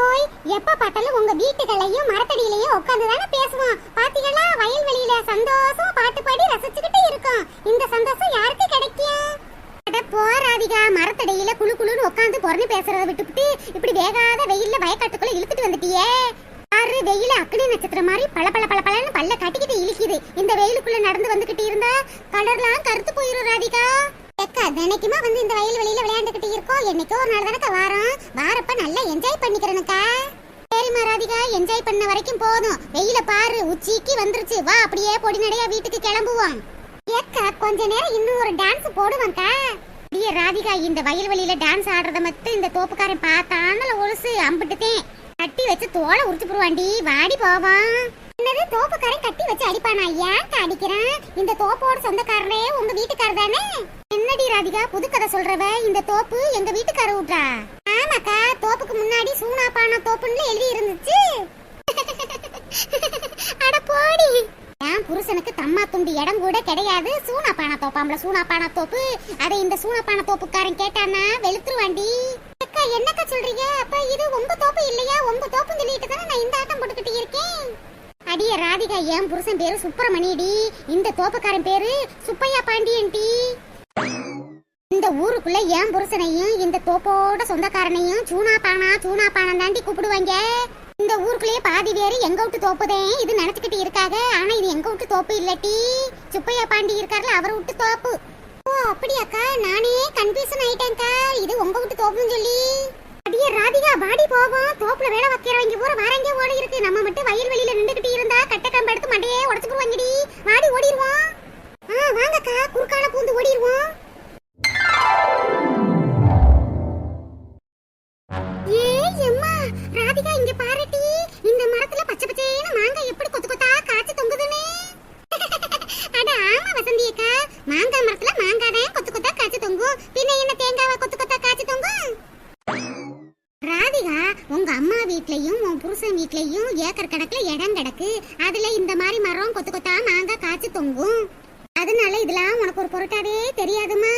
ஹோய், எப்ப பார்த்தாலும் உங்க வீட்டுகளையும் மரத்தடியிலையும் உட்கார்ந்து தானே பேசுவோம். பாத்தீங்களா, வயல்வெளியில சந்தோஷமா பாட்டு பாடி ரசிச்சுக்கிட்டு இருக்கோம். இந்த சந்தோஷம் யாருக்கு கிடைக்கும்? அட போராதிகா, மரத்தடியில குளு குளுன்னு உட்கார்ந்து பொறணி பேசுறத விட்டுவிட்டு இப்படி வேகாத வெயில்ல வயக்காட்டுக்குள்ள இழுத்துட்டு வந்துட்டியே. ஆறு வெயில அக்னி நட்சத்திரம் மாதிரி பல பல பல பலன்னு பல்ல கட்டிக்கிட்டு இழுக்குது. இந்த வெயிலுக்குள்ள நடந்து வந்துகிட்டு இருந்தா கலர்லாம் கருத்து போயிரும் ராதிகா. தினைக்குமா வந்து இந்த வயல்வெளியில விளையாண்டுகிட்டு இருக்கோம். என்னைக்கோ ஒரு நாள் தானக்கா வாரப்ப நல்லா என்ஜாய் பண்ணிக்கிறேனுக்கா. சரிம்மா ராதிகா, என்ஜாய் பண்ண வரைக்கும் போதும். வெயில பாரு, உச்சிக்கு வந்துருச்சு. வா அப்படியே பொடி நடையா வீட்டுக்கு கிளம்புவோம். ஏக்கா, கொஞ்ச நேரம் இன்னும் ஒரு டான்ஸ் போடுவாங்கக்கா. ஐயா ராதிகா, இந்த வயல்வெளியில டான்ஸ் ஆடுறத மட்டும் இந்த தோப்புக்காரன் பார்த்தானல ஒழுசு அம்பிட்டுட்டேன். கட்டி வச்சு தோலை உரிச்சு போடுவாண்டி. வாடி போவான். என்னது, தோப்புக்காரன் கட்டி வச்சு அடிப்பானா? ஏன் அடிக்கிறான்? இந்த தோப்போட சொந்தக்காரரே உங்க வீட்டுக்காரர் தானே? என்னடி ராதிகா புது கதை சொல்றவ? இந்த தோப்பு எங்க வீட்டுக்கார விட்றா? ஆமாக்கா, தோப்புக்கு முன்னாடி சூனாப்பான தோப்புன்னு எழுதி இருந்துச்சு. அட போடி, என் புருஷனுக்கு தம்மா துண்டு இடம் கூட கிடையாது. சூனாப்பான தோப்பாம்ல, சூனாப்பான தோப்பு. அதை இந்த சூனாப்பான தோப்புக்காரன் கேட்டானா வெளுத்துருவாண்டி. அக்கா, என்னக்கா சொல்றீங்க? அப்ப இது உங்க தோப்பு இல்லையா? உங்க தோப்பு சொல்லிட்டு தானே நான் இந்த ஆட்டம் போட்டுக்கிட்டு இருக்கேன். அடிய ராதிகா, என் புருஷன் பேரு சுப்பிரமணியடி. இந்த தோப்புக்காரன் பேரு சுப்பையா பாண்டியன் டி. இந்த ஊருக்குள்ள என் புருஷனையும் இந்த தோப்போட சொந்தக்காரனையும் சூனாப்பானம் தாண்டி கூப்பிடுவாங்க. இந்த ஊருக்குள்ளேயே பாதி பேரு எங்க விட்டு தோப்புதே இது நினைச்சுக்கிட்டு இருக்காங்க. ஆனா இது எங்க விட்டு தோப்பு இல்லட்டி, சுப்பையா பாண்டி இருக்காருல, அவரை விட்டு தோப்பு. ஓ அப்படியாக்கா, நானே கன்ஃபியூஷன் ஆயிட்டேன்க்கா. இது உங்க விட்டு தோப்புன்னு சொல்லி. அடியே ராதிகா, வாடி போவோம். தோப்புல வேலை வைக்கிறவங்க பூரா வாரங்க ஓடி இருக்கு. நம்ம மட்டும் வயல்வெளியில நின்றுகிட்டு இருந்தா கட்ட கம்ப எடுத்து மண்டையே உடச்சு போடுவாங்கடி. வாடி ஓடிடுவோம். வாங்கக்கா, குறுக்கால பூந்து ஓடிடுவோம். ராதிகா, இங்க பாருடி, இந்த மரத்துல பச்சை பச்சையான மாங்காய் எப்படி கொத்து கொத்தா காய்ச்சி தொங்குதுன்னு. அட ஆமா வசந்தி அக்கா, மாங்காய் மரத்துல மாங்காய் தான் கொத்து கொத்தா காய்ச்சி தொங்கும். பின்ன என்ன தேங்காவா கொத்து கொத்தா காய்ச்சி தொங்கும்? ராதிகா, உங்க அம்மா வீட்லயும் உன் புருஷன் வீட்லயும் ஏக்கர் கணக்குல இடம் கிடக்கு. அதுல இந்த மாதிரி மரம் கொத்து கொத்தா மாங்காய் காய்ச்சி தொங்கும். அதனால இதெல்லாம் உனக்கு ஒரு பொருட்டாவே தெரியாதுமா.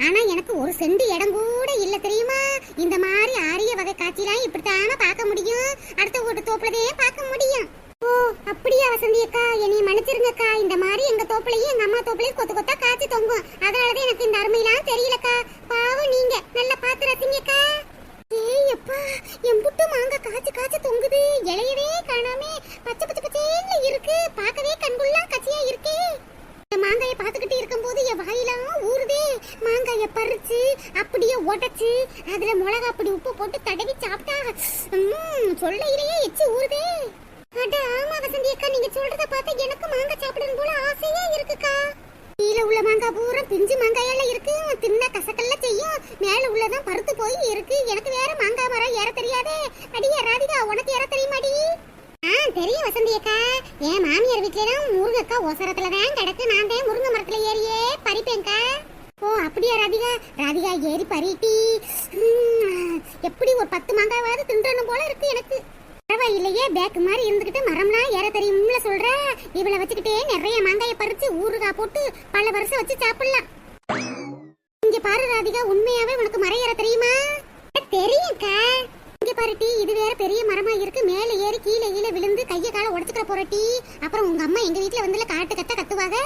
ஆனா எனக்கு ஒரு செண்டு இடம் கூட இல்ல தெரியுமா? இந்த மாதிரி ஆரிய வகை காட்சிலாம் இப்படித்தானே பார்க்க முடியும். அடுத்த வீட்டு தோப்புலதே பார்க்க முடியும். ஓ அப்படியா வசந்தி அக்கா, என்னைய மன்னிச்சிருங்கக்கா. இந்த மாதிரி எங்க தோப்புலயும் எங்க அம்மா தோப்புலயும் கொத்து கொத்தா காய்ச்சி தொங்கும். அதனாலதான் எனக்கு இந்த அருமையெல்லாம் தெரியலக்கா. பாவம் நீங்க நல்லா பார்த்து ரசிங்கக்கா. ஏப்பா, எம்புட்டு மாங்க காய்ச்சி காய்ச்சி தொங்குது. இலையவே காணாமே பச்சை பச்சை பச்சையில இருக்கு. பார்க்கவே கண்குள்ளா கச்சியா இருக்கு. மாங்காயை பார்த்துக்கிட்டு இருக்கும்போது என் வாயிலாம் ஊறுதே. மாங்காயை பறிச்சு அப்படியே உடைச்சு அதுல மிளகா அப்படி உப்பு போட்டு தடவி சாப்பிட்டா சொல்லையிலேயே எச்சி ஊறுதே. அட ஆமா வசந்தி அக்கா, நீங்க சொல்றத பார்த்தா எனக்கு மாங்காய் சாப்பிடணும் போல ஆசையா இருக்குக்கா. கீழே உள்ள மாங்காய் பூரா பிஞ்சு மாங்காயெல்லாம் இருக்கு. தின்ன கசக்கல்ல செய்யும். மேல உள்ளதான் பருத்து போய் இருக்கு. எனக்கு வேற மாங்காய் மரம் ஏற தெரியாதே. அடியா ராதிகா, உனக்கு ஏற தெரியுமாடி? தெரியும் வசந்தி அக்கா. என் மாமியார் வீட்டுலதான் முருங்கக்கா ஒசரத்துலதான் கிடக்கு. நான் தான் முருங்கை மரத்துல ஏறியே பறிப்பேன்க்கா. ஓ அப்படியா ராதிகா? ராதிகா ஏறி பறிட்டி. எப்படி ஒரு 10 மாங்காயாவது தின்றணும் போல இருக்கு எனக்கு. பரவாயில்லையே, பேக்கு மாதிரி இருந்துகிட்டு மரம்லாம் ஏற தெரியும்ல சொல்ற. இவளை வச்சுக்கிட்டே நிறைய மாங்காயை பறிச்சு ஊறுகாய் போட்டு பல வருஷம் வச்சு சாப்பிடலாம். இங்க பாரு ராதிகா, உண்மையாவே உனக்கு மரம் ஏற தெரியுமா? தெரியும்க்கா. இங்க பாருட்டி, இது வேற பெரிய மரமா இருக்கு. மேல ஏறி கீழே விழுந்து கைய கால உடைச்சுக்கிற போறட்டி. அப்புறம் உங்க அம்மா எங்க வீட்டுல வந்து காட்டு கத்த கத்துவாங்க.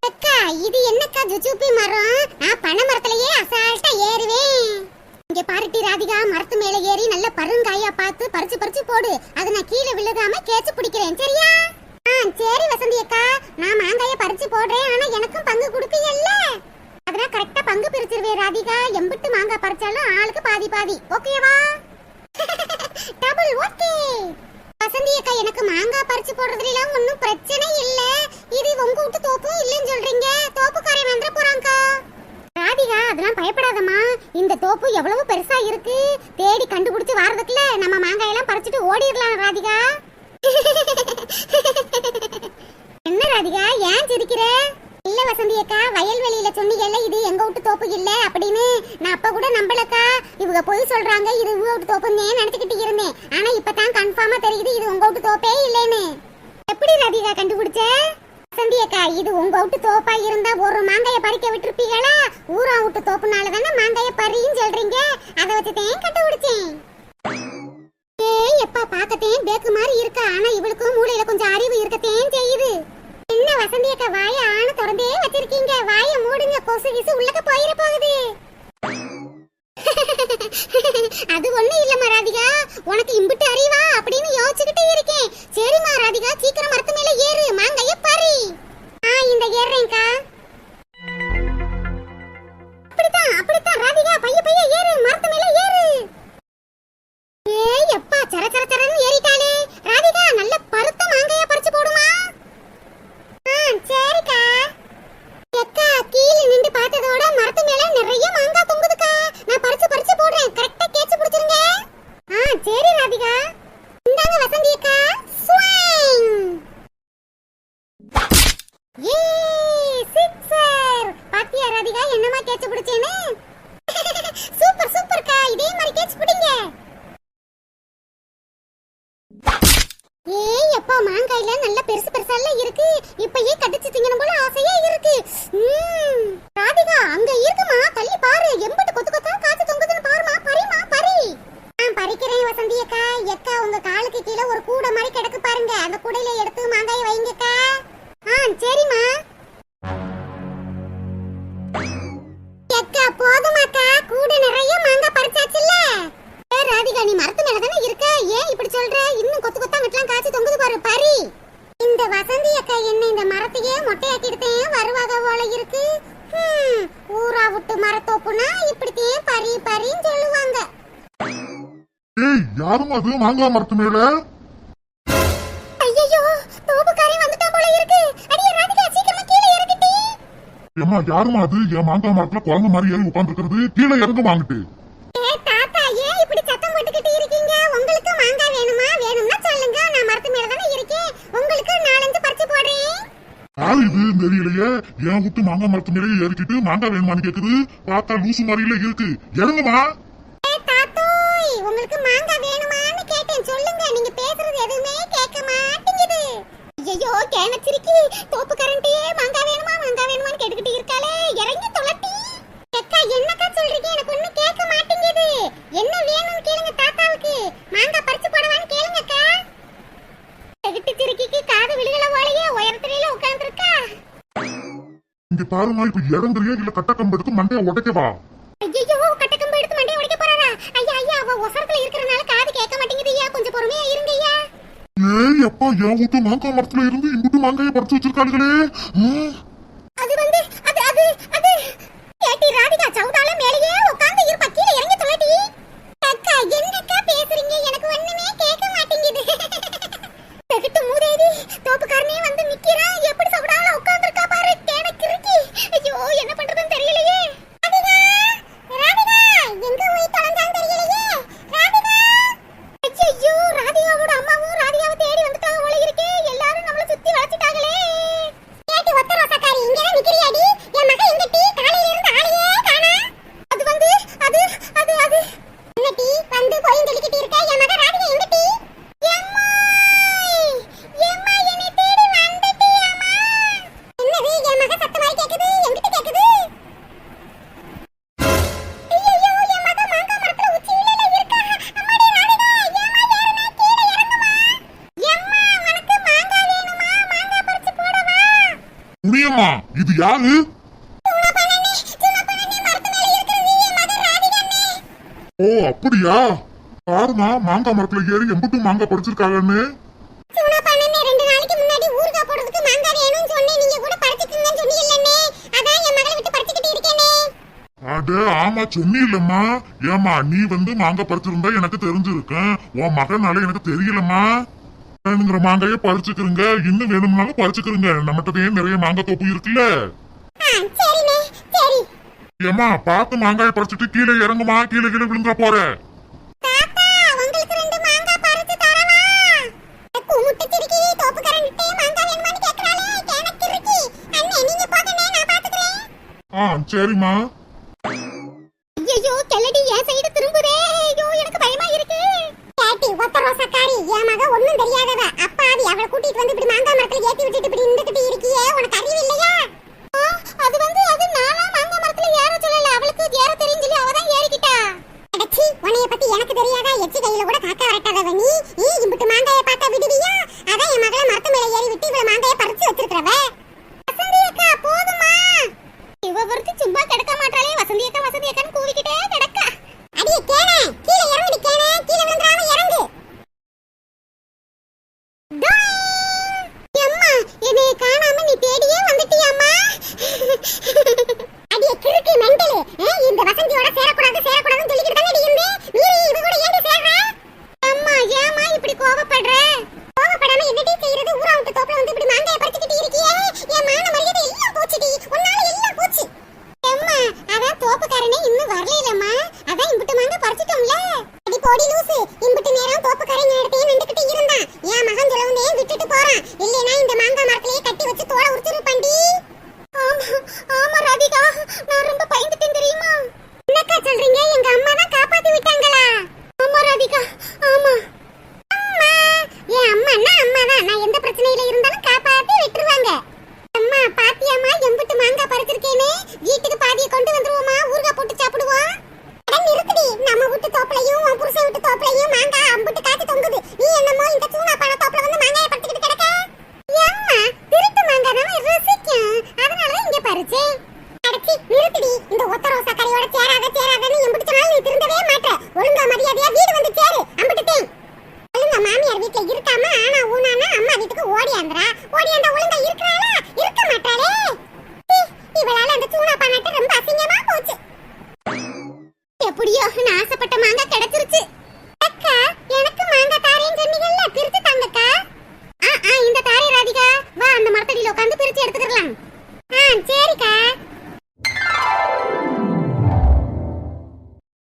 அக்கா, இது என்னக்கா ஜுஜுபி மரம்? நான் பனை மரத்திலேயே அசால்ட்டா ஏறுவேன். இங்க பாருட்டி ராதிகா, மரத்து மேல ஏறி நல்ல பருங்காயா பார்த்து பறிச்சு பறிச்சு போடு. அதை நான் கீழே விழுகாம கேச்சு பிடிக்கிறேன், சரியா? சரி வசந்தி அக்கா, நான் மாங்காய பறிச்சு போடுறேன். ஆனா எனக்கும் பங்கு கொடுப்பீங்கல்ல? அதெல்லாம் கரெக்டா பங்கு பிரிச்சிருவேன் ராதிகா. எம்பிட்டு மாங்காய் பறிச்சாலும் ஆளுக்கு பாதி பாதி, ஓகேவா? Double okay. வசந்தி அக்கா, எனக்கு மாங்காய் பறிச்சு போடுறதுல ஒன்னும் பிரச்சனை இல்ல. இது உங்க வீட்டு தோப்பும் இல்லன்னு சொல்றீங்க. தோப்புக்காரன் வந்துட போறாங்கக்கா. ராதிகா, அதெல்லாம் பயப்படாதம்மா. இந்த தோப்பு எவ்வளவு பெருசா இருக்கு. தேடி கண்டுபிடிச்சு வாரதுக்குள்ள நம்ம மாங்காயெல்லாம் பறிச்சுட்டு ஓடிடலாம் ராதிகா. என்ன ராதிகா, ஏன் சிரிக்கிற? இல்ல வசந்தி அக்கா, வயல்வெளியில சொன்னீங்கல்ல இது எங்க வீட்டு தோப்பு இல்ல அப்படின்னு. நான் அப்ப கூட நம்பலக்கா. இவங்க போய் சொல்றாங்க இது உங்க வீட்டு தோப்புன்னு நினைச்சுக்கிட்டு இருந்தேன். ஆனா இப்பதான் கன்ஃபார்மா தெரியுது இது உங்க வீட்டு தோப்பே இல்லைன்னு. எப்படி ராதிகா கண்டுபிடிச்ச? வசந்தி அக்கா, இது உங்க வீட்டு தோப்பா இருந்தா ஒரு மாங்காய பறிக்க விட்டுருப்பீங்களா? ஊரா வீட்டு தோப்புனால தானே மாங்காய பறின்னு சொல்றீங்க. அதை வச்சுதான் கண்டுபிடிச்சேன். எப்பா பாக்கத்தேன் பேக்கு மாதிரி இருக்கா, ஆனா இவளுக்கும் மூளையில கொஞ்சம் அறிவு இருக்கத்தேன் செய்யுது. என்ன வசந்தி அக்கா வாய ஆன திறந்தே வச்சிருக்கீங்க, வாய மூடுங்க, கொசு கிசு உள்ளக்க போயிட போகுது. அது ஒண்ணு இல்லம்மா ராதிகா, உனக்கு இம்புட்டு அறிவா அப்படின்னு யோசிச்சுக்கிட்டே இருக்கேன். சரிம்மா ராதிகா, சீக்கிரம் மரத்து மேல ஏறு, மாங்காய பாரு. இந்த ஏறுறேன்க்கா. அப்படித்தான் ராதிகா, பைய பைய ஏறு, மரத்து மேல ஏறு. ஏய் அப்பா, சர சர சரன்னு ஏறிட்டாளே. ராதிகா நல்ல பருத்த மாங்காய பறிச்சு போடுமா. சரிக்கா. அக்கா கீழ நின்னு பார்த்ததோட மரத்து மேல நிறைய மாங்காய் தொங்குதுக்கா. நான் பறிச்சு போடுறேன், கரெக்ட்டா கேட்ச் புடிச்சிருங்க. சரி ராதிகா. இந்தாங்க வசந்தி அக்கா. ஸ்விங். ஏ சிக்ஸர். பாத்தியா ராதிகா என்னமா கேட்ச் புடிச்சேன்னு? சூப்பர் சூப்பர்க்கா, இதே மாதிரி கேட்ச் புடிங்க. ஏய் அப்பா, மாங்காயில நல்ல பெருசு பெருசால இருக்கு, இப்பயே கடிச்சு திங்கணும் போல ஆசையா இருக்கு. ராதிகா அங்க இருக்குமா, தள்ளி பாரு, எம்பட்டு கொத்து கொத்தா காத்து தொங்குதுன்னு பாருமா, பரிமா பரி. பறிக்கிறேன் வசந்தி அக்கா. எக்கா உங்க காலுக்கு கீழே ஒரு கூடை மாதிரி கிடக்கு பாருங்க, அந்த கூடையில எடுத்து மாங்காய் வைங்கக்கா. சரிம்மா. எக்கா போதுமாக்கா, கூடை நிறைய மாங்காய் பறிச்சாச்சுல்ல. ராதிகா நீ மரத்து மேல தானே இருக்க, ஏன் இப்படி சொல்ற? இன்னும் கொத்து கொத்தா விட்டுலாம் காய்ச்சி தொங்குது பாரு, பரி. இந்த வசந்தி அக்கா என்ன இந்த மரத்தையே மொட்டையாக்கிட்டேன் வருவாக போல இருக்கு. ஊரா விட்டு மரத்தோப்புனா இப்படித்தான் பரி பரின்னு சொல்லுவாங்க. ஏய் யாரும் அது மாங்காய் மரத்து மேல? ஐயோ தோப்புக்காரே வந்துட்டா போல இருக்கு. அடியே ராதிகா சீக்கிரமா கீழே இறங்கிட்டி. ஏம்மா யாருமா அது என் மாங்காய் மரத்துல குழந்தை மாதிரி ஏறி உட்கார்ந்து இருக்கிறது? கீழே இறங்க வாங்கிட்டு. தாத்தா ஏன் இப்படி சத்தம் போட்டுக்கிட்டு இருக்கீங்க? உங்களுக்கு மாங்காய் வேணுமா? வேணும்னா சொல்லுங்க, நான் மரத்து மேல தானே இருக்கேன், உங்களுக்கு 4-5 பறிச்சு போடுறேன். யாரு இது தெரியலையே, என் விட்டு மாங்காய் மரத்து மேலே ஏறிக்கிட்டு மாங்காய் வேணுமான்னு கேக்குது. பார்த்தா லூசு மாதிரில இருக்கு, இறங்குமா. தாத்தோய் உங்களுக்கு மாங்காய் வேணுமான்னு கேட்டேன், சொல்லுங்க. நீங்க பேசுறது எதுவுமே கேட்க மாட்டேங்குது. ஐயோ கேனச்சிரிக்கி, தோப்பு கரண்டே மாங்காய் வேணுமான்னு கேட்டுக்கிட்டு இருக்காளே, இறங்கி தொலைட்டி. அக்கா என்னக்கா சொல்றீங்க? எனக்கு ஒண்ணும் கேட்க மாட்டேங்குது. என்ன வேணும்னு கேளுங்க தாத்தாவுக்கு, மாங்காய் பறிச்சு போடவான்னு கேளுங்க அக்கா. தெகிட்டு சிரிக்கிக்கு காது விழுகல போலயே உயரத்திலேயே உட்கார்ந்துருக்கா. இங்க பாருமா, இப்ப இறங்குறியா இல்ல கட்டக்கம்பு எடுத்து மண்டைய உடைக்கவா? ஐயோ கட்டக்கம்பு எடுத்து மண்டைய உடைக்க போறாரா? ஐயா அவ ஒசரத்துல இருக்கறனால காது கேட்க மாட்டேங்குது ஐயா, கொஞ்சம் பொறுமையா இருங்க ஐயா. ஏய் அப்பா, என் விட்டு மாங்காய் மரத்துல இருந்து இங்குட்டு மாங்காயை பறிச்சு வச்சிருக்காளுகளே. அது வந்து அது கேட்டி ராதிகா சவுதால மேலேயே உட்கார்ந்து இருப்பா, கீழே இறங்கி தொலைடி. அக்கா என்னக்கா பேசுறீங்க? எனக்கு ஒண்ணுமே கேட்க மாட்டேங்குது. தெகிட்டு மூதேவி, தோப்புக்காரனே வந்து நிக்கிறான், எப்படி சவுதால உட்கார்ந்திருக்கா பாரு, கேனக்கு இருக்கு. ஐயோ என்ன பண்றதுன்னு தெரியலையே. ராதிகா எங்க போய் தொலைஞ்சான்னு தெரியலையே. ராதிகா ஐயோ, ராதிகாவோட அம்மாவும் ராதிகாவை தேடி வந்துட்டாங்க போல இருக்கே, எல்லாரும் நம்மள சுத்தி வளைச்சிட்டாங்களே. கேட்டி ஒத்த ரோசாக்காரி இங்க தான் நிக்கிறியாடி? என் மக எங்க டீ? காலையில இருந்து ஆளையே காணா. அது வந்து அது என்ன டீ வந்து போய் தெளிக்கிட்டு இருக்க? என் மக ராதிகா எங்க டீ? எம்மா என்னை தேடி வந்துட்டியாமா? என்னது என் மக சத்தம் மாதிரி கேக்குது, எங்கிட்ட கேக்குது? ஐயோ என் மக மாங்கா மரத்துல உச்சியில இருக்கா. அம்மாடி ராதிகா, ஏமா யாருமே கீழே இறங்குமா. எம்மா உனக்கு மாங்கா வேணுமா? மாங்கா பறிச்சு போடவா? முடியுமா? இது யாரு? ஓ அப்படியா? பாருமா, மாங்காய் மரத்துல ஏறி எம்புட்டு மாங்காய் பறிச்சிருக்காங்கன்னு. அட ஆமா சொன்னீல்லம்மா. ஏமா நீ வந்து மாங்காய் பறிச்சிருந்தா எனக்கு தெரிஞ்சிருக்கேன், உன் மகனால எனக்கு தெரியலம்மா. வேணுங்கிற மாங்காய பறிச்சுக்கிறங்க, இன்னும் வேணும்னாலும் பறிச்சுக்கிறங்க, நம்மகிட்டதே நிறைய மாங்காய் தோப்பு இருக்குல்ல. ஏமா பார்த்து மாங்காய பறிச்சுட்டு கீழே இறங்குமா, கீழே விழுங்க போற. சரிம்மா. ஐயோ கெல்லடி என் சைடு திரும்புதே. ஐயோ எனக்கு பயமா இருக்கு. கேட்டி ஒத்த ரோசாக்காரி, என் மக ஒண்ணும் தெரியாதவ. அப்பாவி அவளை கூட்டிட்டு வந்து இப்படி மாங்காய் மரத்துல ஏத்தி விட்டுட்டு இப்படி நின்னுக்கிட்டு இருக்கியே, உனக்கு அறிவு இல்லையா? அது வந்து அது நானா மாங்காய் மரத்துல ஏற சொல்லல, அவளுக்கு ஏற தெரியும் சொல்லி அவ தான் ஏறிக்கிட்டா. அடச்சி, உன்னைய பத்தி எனக்கு தெரியாதா? எச்சி கையில கூட காக்கா வரட்டாத. இருக்கிறவ நீ இம்புட்டு மாங்காயை பார்த்தா விடுவியா? அதான் என் மகளை மரத்து மேல ஏறி விட்டு இவ்வளவு மாங்காயை பறிச்சு வச்சிருக்கிறவ. வசந்தி அக்கா போதுமா? இவ ஒருத்தி சும்மா கிடக்க மாட்டாளே, வசந்தி அக்கான்னு கூவிக்கிட்டே கிடக்கா. அடியே கேனே, கீழே இறங்குடி கேனே, கீழே விழுந்துறாம இறங்கு. அம்மா, என்னை காணாம நீ தேடியே வந்துட்டியாம்மா? அடியே கிறுக்கு மெண்டலு, இந்த வசந்தியோட சேரக்கூடாதுன்னு சொல்லிக்கிட்டு தானே இருந்தேன். நீ இவ கூட ஏன் சேர்ற? அம்மா ஏம்மா இப்படி கோவப்படுற? கோவப்படாம என்னடி செய்யறது? ஊரா விட்டு தோப்புல வந்து இப்படி மாங்காயை பறிச்சுக்கிட்டு இருக்கியே, என் மான மரியாதை எல்லாம் போச்சுடி, உன்னால எல்லாம் போச்சு. அம்மா அதான் தோப்புக்காரனே இன்னும் வரலைலம்மா, அதான் இம்புட்டு மாங்காய் பறிச்சிட்டோம்ல. அடி போடி லூசு, இம்புட்டு நேரம் தோப்புக்காரன் இடத்தையே நின்றுக்கிட்டு இருந்தான். என் மகன் சொல்லவுனே விட்டுட்டு போறான், இல்லைன்னா இந்த மாங்காய் மரத்திலேயே கட்டி வச்சு தோலை உரிச்சிருப்பாண்டி. ஆமா ராதிகா, நான் ரொம்ப பயந்துட்டேன் தெரியுமா? என்னக்கா சொல்றீங்க? எங்க அம்மா தான் காப்பாத்தி விட்டாங்களா? ஆமா ராதிகா, ஆமா. அம்மா, என் அம்மான்னா அம்மா தான், நான் எந்த பிரச்சனையில இருந்தாலும் காப்பாத்தி விட்டுருவாங்க. அம்மா பாத்தியாம்மா எம்புட்டு மாங்காய் பறிச்சிருக்கேனே, வீட்டுக்கு பாதியை கொண்டு வந்துருவோமா, ஊறுகாய் போட்டு சாப்பிடுவோம். அட நிறுத்துடி, நம்ம வீட்டு தோப்புலையும் உன் புருஷன் வீட்டு தோப்புலையும் மாங்காய் அம்புட்டு காத்து தொங்குது. நீ என்னமோ இந்த சூனா பழ தோப்புல வந்து மாங்காயை பறிச்சுக்கிட்டு கிடக்க. அம்மா திருட்டு மாங்காய் தான் ருசிக்கும், அதனாலதான் இங்க பறிச்சேன். அடச்சி நிறுத்துடி, இந்த ஒத்த ரோசா கரையோட சேராதன்னு எம்புட்டு சொன்னாலும் நீ திருந்தவே மாட்ட. ஒழுங்கா மரியாதையா வீடு வந்து சேரு, அம்புட்டுட்டேன். ஒழுங்கா மாமியார் வீட்டுல இருக்காம ஆனா ஊனானா அம்மா வீட்டுக்கு ஓடியாந்தா ஒழுங்கா இருக்கிறாளா? இருக்க மாட்டாளே. இவளால அந்த சூனா பானாட்ட ரொம்ப அசிங்கமா போச்சு. எப்படியோ நான் ஆசைப்பட்ட மாங்காய் கிடைச்சிருச்சு. அக்கா எனக்கு மாங்காய் தாரேன்னு சொன்னீங்கல்ல, பிரிச்சு தாங்கக்கா. இந்த தாரே ராதிகா, வா அந்த மரத்தடியில உட்காந்து பிரிச்சு எடுத்துக்கலாம். சரிக்கா.